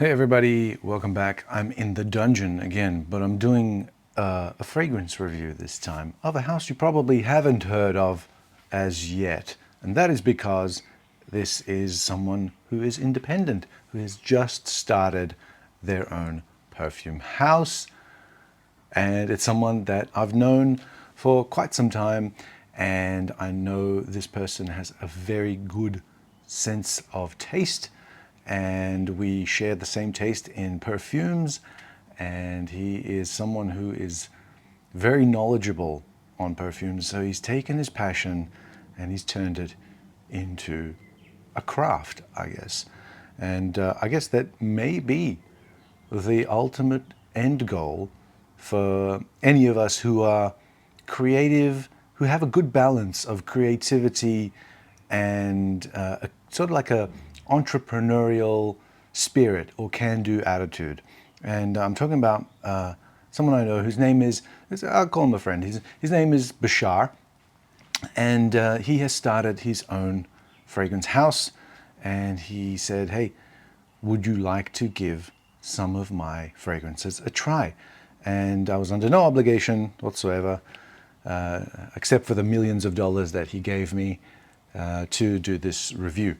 Hey everybody, welcome back. I'm in the dungeon again, but I'm doing a fragrance review this time of a house you probably haven't heard of as yet. And that is because this is someone who is independent, who has just started their own perfume house. And it's someone that I've known for quite some time, and I know this person has a very good sense of taste, and we share the same taste in perfumes, and he is someone who is very knowledgeable on perfumes. So he's taken his passion and he's turned it into a craft, I guess. And I guess that may be the ultimate end goal for any of us who are creative, who have a good balance of creativity and sort of like a entrepreneurial spirit or can-do attitude. And I'm talking about someone I know whose name is, I'll call him a friend. His name is Bashar, and he has started his own fragrance house. And he said, hey, would you like to give some of my fragrances a try? And I was under no obligation whatsoever, except for the millions of dollars that he gave me to do this review.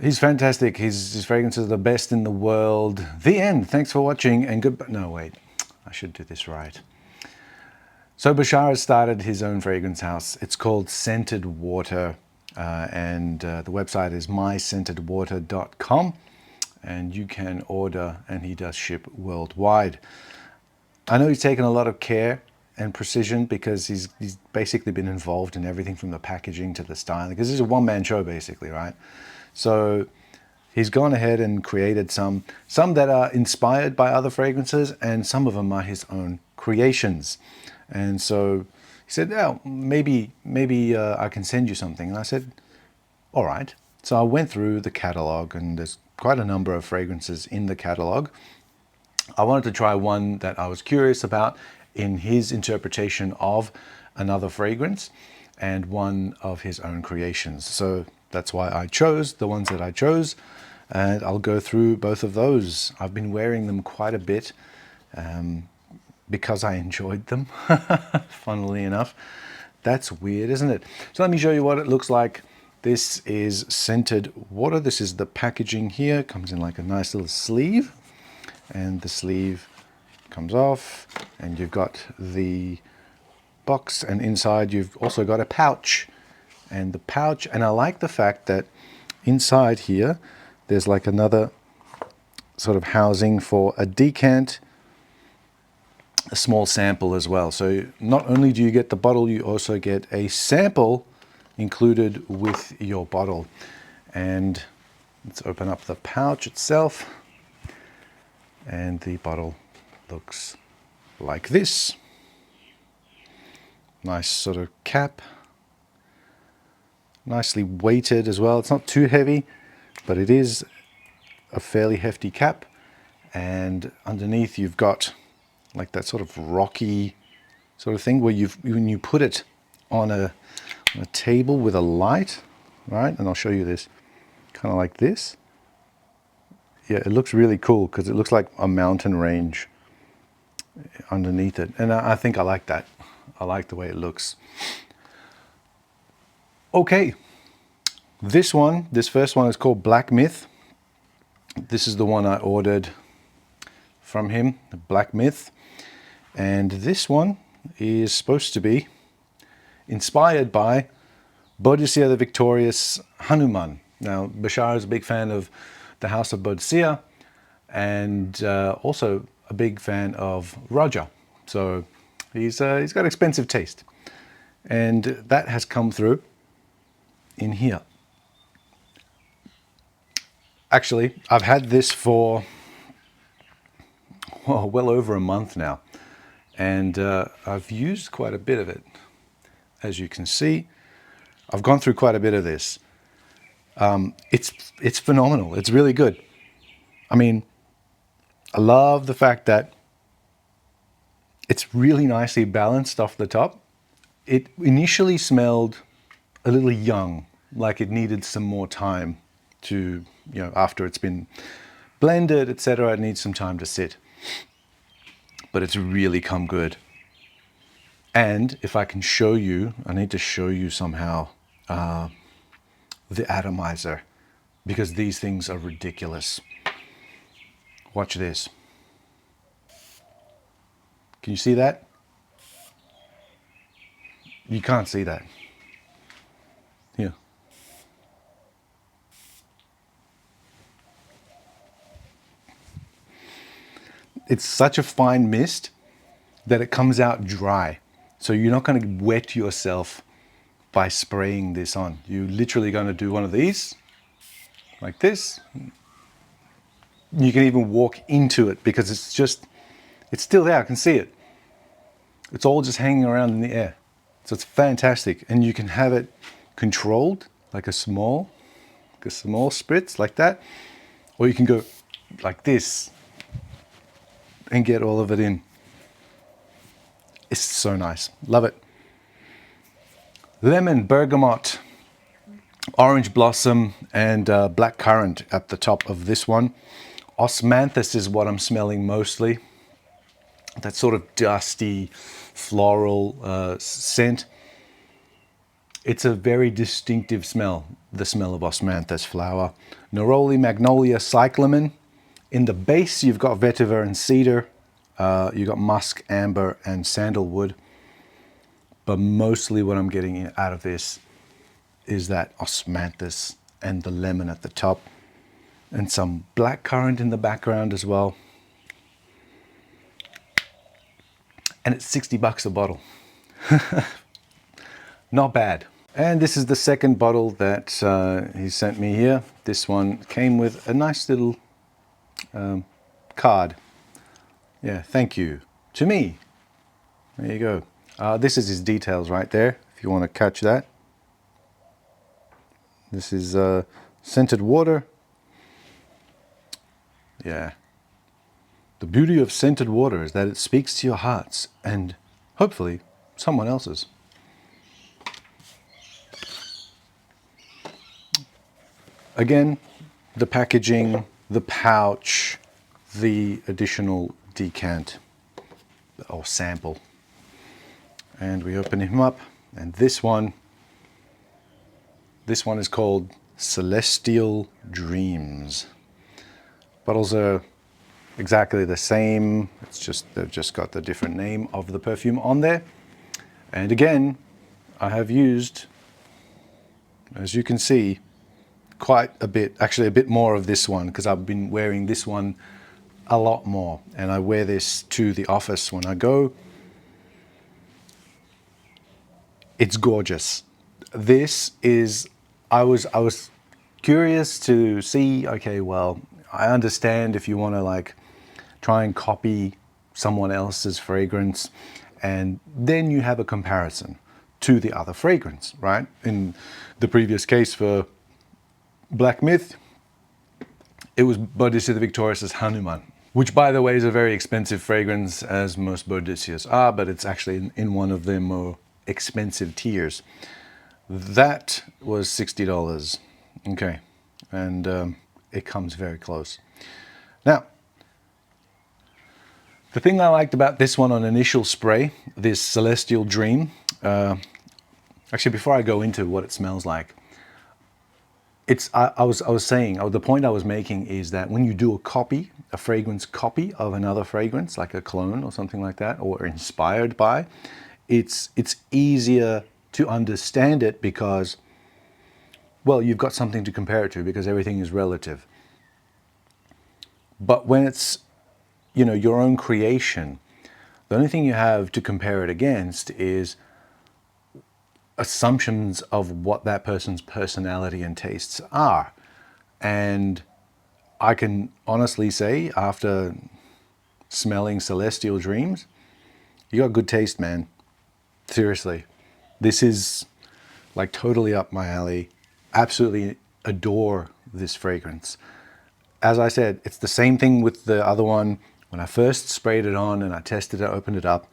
He's fantastic. His fragrances are the best in the world. The end. Thanks for watching and goodbye. No, wait, I should do this right. So Bashar has started his own fragrance house. It's called Scented Water, and the website is myscentedwater.com, and you can order, and he does ship worldwide. I know he's taken a lot of care and precision because he's basically been involved in everything from the packaging to the styling, because this is a one-man show basically, right? So he's gone ahead and created some that are inspired by other fragrances, and some of them are his own creations. And so he said, oh, maybe I can send you something. And I said, all right. So I went through the catalog, and there's quite a number of fragrances in the catalog. I wanted to try one that I was curious about in his interpretation of another fragrance, and one of his own creations. So that's why I chose the ones that I chose, and I'll go through both of those. I've been wearing them quite a bit because I enjoyed them, funnily enough. That's weird, isn't it? So let me show you what it looks like. This is Scented Water. This is the packaging here. It comes in like a nice little sleeve, and the sleeve comes off, and you've got the box, and inside you've also got a pouch. And the pouch, and I like the fact that inside here there's like another sort of housing for a decant, a small sample as well. So not only do you get the bottle, you also get a sample included with your bottle. And let's open up the pouch itself, and the bottle looks like this. Nice sort of cap, nicely weighted as well. It's not too heavy, but it is a fairly hefty cap. And underneath you've got like that sort of rocky sort of thing where when you put it on a table with a light, right? And I'll show you this, kind of like this. Yeah, it looks really cool because it looks like a mountain range underneath it. And I think I like that. I like the way it looks. Okay, this first one is called Black Myth. This is the one I ordered from him, the Black Myth. And this one is supposed to be inspired by Bodhiciya the Victorious Hanuman. Now, Bashar is a big fan of the House of Bodhiciya, and also a big fan of Raja. So he's got expensive taste, and that has come through in here. Actually, I've had this for well over a month now, and I've used quite a bit of it. As you can see, I've gone through quite a bit of this. It's phenomenal. It's really good. I mean, I love the fact that it's really nicely balanced off the top. It initially smelled a little young, like it needed some more time to, after it's been blended, etc. It needs some time to sit. But it's really come good. And if I can show you, I need to show you somehow the atomizer, because these things are ridiculous. Watch this. Can you see that? You can't see that. Here. It's such a fine mist that it comes out dry. So you're not going to wet yourself by spraying this on. You're literally going to do one of these, like this. You can even walk into it because it's still there. I can see it. It's all just hanging around in the air. So it's fantastic. And you can have it controlled, like a small spritz, like that. Or you can go like this and get all of it in. It's so nice. Love it. Lemon, bergamot, orange blossom, and black currant at the top of this one. Osmanthus is what I'm smelling mostly. That sort of dusty, floral scent. It's a very distinctive smell, the smell of Osmanthus flower. Neroli, magnolia, cyclamen. In the base, you've got vetiver and cedar. You've got musk, amber, and sandalwood. But mostly what I'm getting out of this is that osmanthus and the lemon at the top, and some black currant in the background as well. And it's $60 a bottle. Not bad. And this is the second bottle that he sent me here. This one came with a nice little card. Yeah, thank you to me. There you go. This is his details right there, if you want to catch that. This is scented water. Yeah. The beauty of scented water is that it speaks to your hearts and hopefully someone else's. Again, the packaging, the pouch, the additional decant or sample. And we open him up, and this one is called Celestial Dreams. Bottles are exactly the same. It's just they've just got the different name of the perfume on there. And again, I have used, as you can see, quite a bit, actually a bit more of this one, because I've been wearing this one a lot more, and I wear this to the office when I go. It's gorgeous. This is, I was curious to see, okay, well, I understand if you want to like try and copy someone else's fragrance, and then you have a comparison to the other fragrance, right? In the previous case for Black Myth, it was Boudicca Victorious' Hanuman, which by the way is a very expensive fragrance, as most Boudiccias are, but it's actually in one of their more expensive tiers. That was $60. Okay, and it comes very close. Now, the thing I liked about this one on initial spray, this Celestial Dream, actually before I go into what it smells like, I was saying, the point I was making is that when you do a fragrance copy of another fragrance, like a cologne or something like that, or inspired by, it's easier to understand it because, well, you've got something to compare it to because everything is relative. But when it's, your own creation, the only thing you have to compare it against is assumptions of what that person's personality and tastes are. And I can honestly say, after smelling Celestial Dreams, you got good taste, man. Seriously. This is like totally up my alley. Absolutely adore this fragrance. As I said, it's the same thing with the other one. When I first sprayed it on and I tested it, opened it up,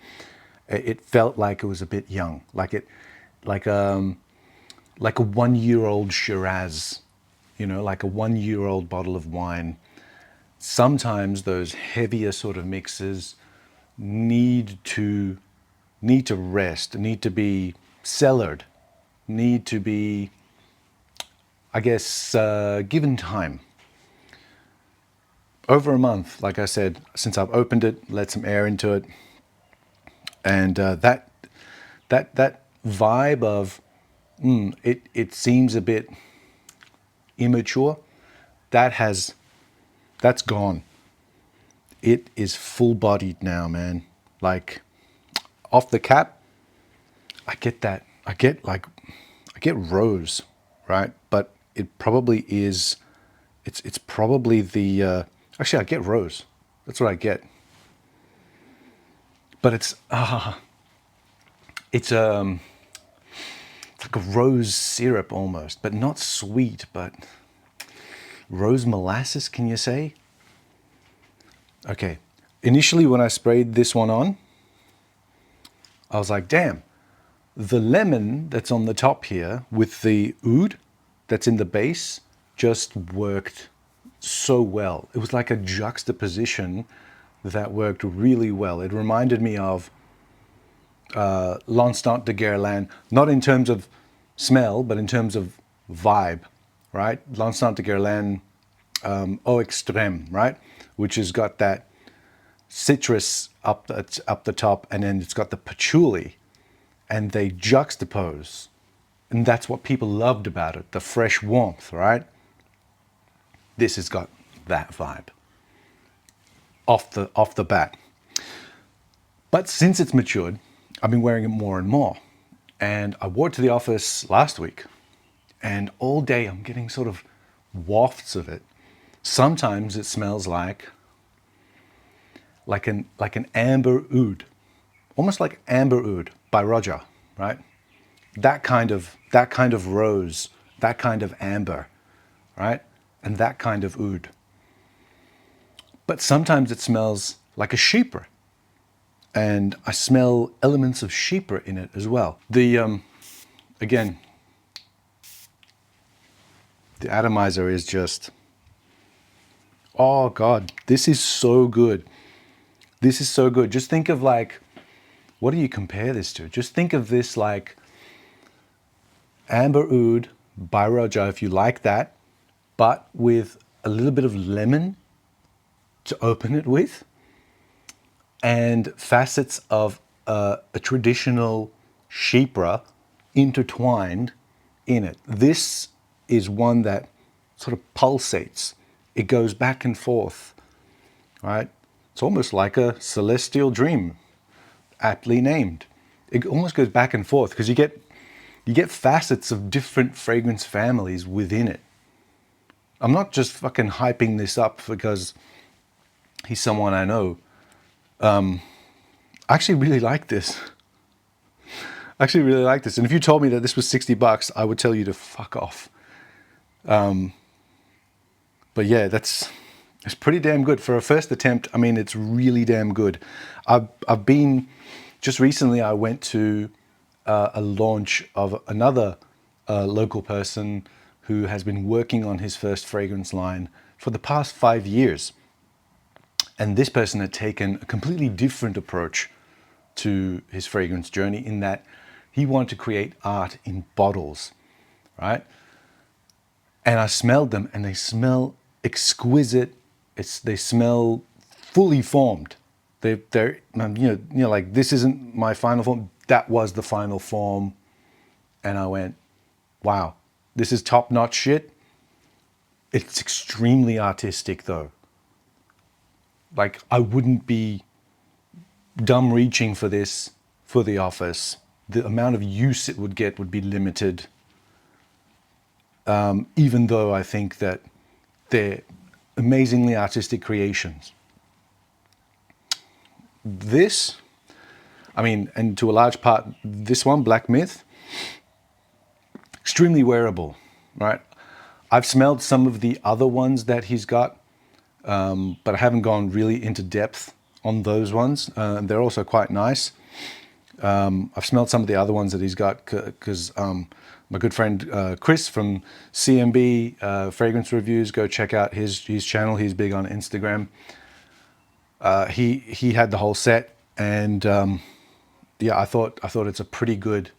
it felt like it was a bit young, like a 1-year-old Shiraz like a 1-year-old bottle of wine. Sometimes those heavier sort of mixes need to rest, need to be cellared, need to be, I guess, given time. Over a month, like I said, since I've opened it, let some air into it, and that vibe of it seems a bit immature. That's gone. It is full-bodied now, man. Like off the cap, I get that. I get rose, right? But it probably is. It's probably the. Actually, I get rose. That's what I get. But it's like a rose syrup almost, but not sweet, but rose molasses, can you say? Okay. Initially, when I sprayed this one on, I was like, damn, the lemon that's on the top here with the oud that's in the base just worked so well. It was like a juxtaposition that worked really well. It reminded me of L'Instant de Guerlain, not in terms of smell, but in terms of vibe, right? L'Instant de Guerlain Au Extrême, right? Which has got that citrus up the top, and then it's got the patchouli, and they juxtapose. And that's what people loved about it, the fresh warmth, right? This has got that vibe off the bat. But since it's matured, I've been wearing it more and more. And I wore it to the office last week, and all day I'm getting sort of wafts of it. Sometimes it smells like an amber oud, almost like amber oud by Roger, right? That kind of rose, that kind of amber, right? And that kind of oud. But sometimes it smells like a chypre, and I smell elements of chypre in it as well. Again, the atomizer is just, oh God, this is so good. This is so good. Just think of like, what do you compare this to? Just think of this like amber oud by Roger, if you like that, but with a little bit of lemon to open it with, and facets of a traditional chypre intertwined in it. This is one that sort of pulsates. It goes back and forth, right? It's almost like a celestial dream, aptly named. It almost goes back and forth because you get facets of different fragrance families within it. I'm not just fucking hyping this up because he's someone I know. I actually really like this. I actually really like this. And if you told me that this was $60, I would tell you to fuck off. But yeah, it's pretty damn good for a first attempt. I mean, it's really damn good. I've been, just recently I went to a launch of another local person who has been working on his first fragrance line for the past 5 years. And this person had taken a completely different approach to his fragrance journey in that he wanted to create art in bottles, right? And I smelled them, and they smell exquisite. They smell fully formed. They're like, this isn't my final form. That was the final form. And I went, wow, this is top-notch shit. It's extremely artistic though. Like, I wouldn't be dumb reaching for this for the office. The amount of use it would get would be limited. Even though I think that they're amazingly artistic creations. This, I mean, and to a large part, this one, Black Myth, extremely wearable, right? I've smelled some of the other ones that he's got, but I haven't gone really into depth on those ones. They're also quite nice. I've smelled some of the other ones that he's got because my good friend Chris from CMB Fragrance Reviews. Go check out his channel. He's big on Instagram. He had the whole set, and yeah, I thought it's a pretty good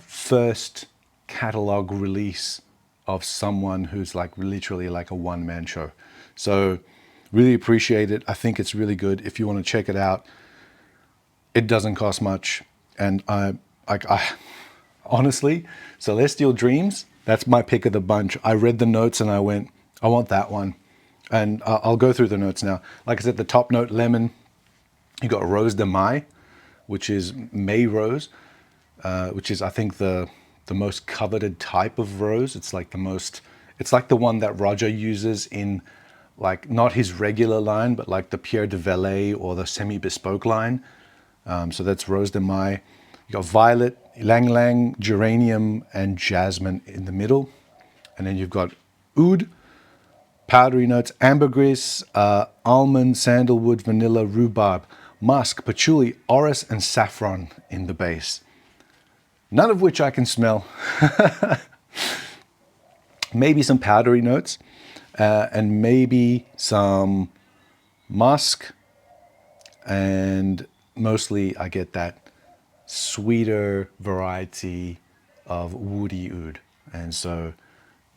first catalog release of someone who's like literally like a one-man show. So really appreciate it. I think it's really good. If you want to check it out, it doesn't cost much, and I honestly, Celestial Dreams, that's my pick of the bunch. I read the notes and I went, I want that one. And I'll go through the notes now. Like I said, the top note, lemon. You got Rose de Mai, which is May rose, which is, I think, the most coveted type of rose. It's like the one that Roger uses in, like, not his regular line, but like the Pierre de Velay or the semi-bespoke line. So that's Rose de Mai. You got violet, ylang ylang, geranium, and jasmine in the middle. And then you've got oud, powdery notes, ambergris, almond, sandalwood, vanilla, rhubarb, musk, patchouli, orris, and saffron in the base. None of which I can smell. Maybe some powdery notes, and maybe some musk, and mostly I get that sweeter variety of woody oud. And so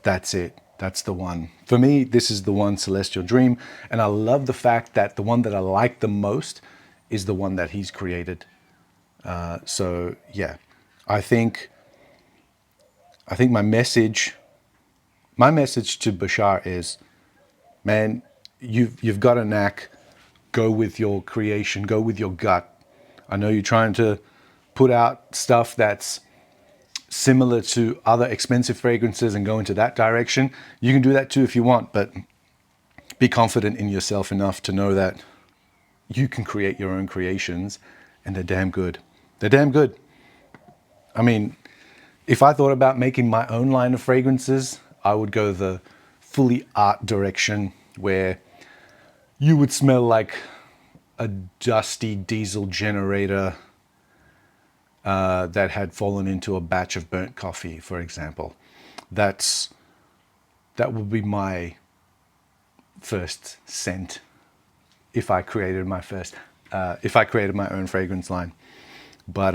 that's it. That's the one. For me, this is the one, Celestial Dream. And I love the fact that the one that I like the most is the one that he's created. So yeah, I think my message to Bashar is, man, you've got a knack. Go with your creation. Go with your gut. I know you're trying to put out stuff that's similar to other expensive fragrances and go into that direction. You can do that too if you want, but be confident in yourself enough to know that you can create your own creations, and they're damn good. They're damn good. I mean, if I thought about making my own line of fragrances, I would go the fully art direction, where you would smell like a dusty diesel generator that had fallen into a batch of burnt coffee, for example. That would be my first scent if I created my own fragrance line. But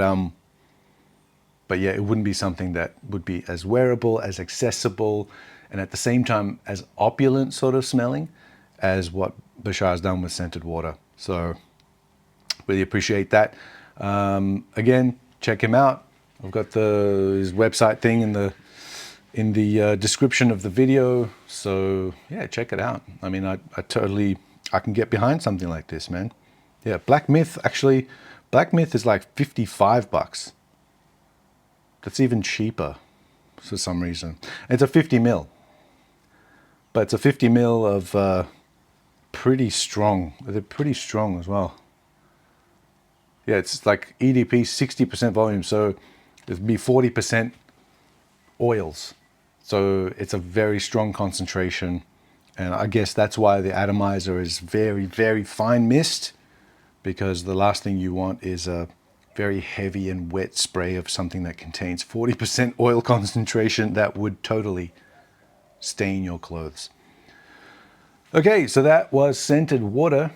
yeah, it wouldn't be something that would be as wearable, as accessible, and at the same time as opulent sort of smelling as what Bashar's done with Scented Water. So really appreciate that. Again, check him out. I've got his website thing in the description of the video. So yeah, check it out. I mean, I can get behind something like this, man. Yeah, Black Myth is like $55. That's even cheaper for some reason. It's a 50 mil, but it's a 50 mil of pretty strong. They're pretty strong as well. Yeah, it's like EDP 60% volume, so there'd be 40% oils. So it's a very strong concentration, and I guess that's why the atomizer is very, very fine mist, because the last thing you want is a very heavy and wet spray of something that contains 40% oil concentration that would totally stain your clothes. Okay, so that was Scented Water.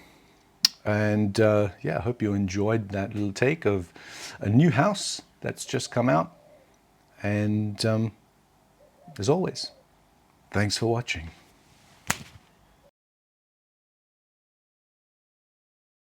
And yeah, I hope you enjoyed that little take of a new house that's just come out. And as always, thanks for watching.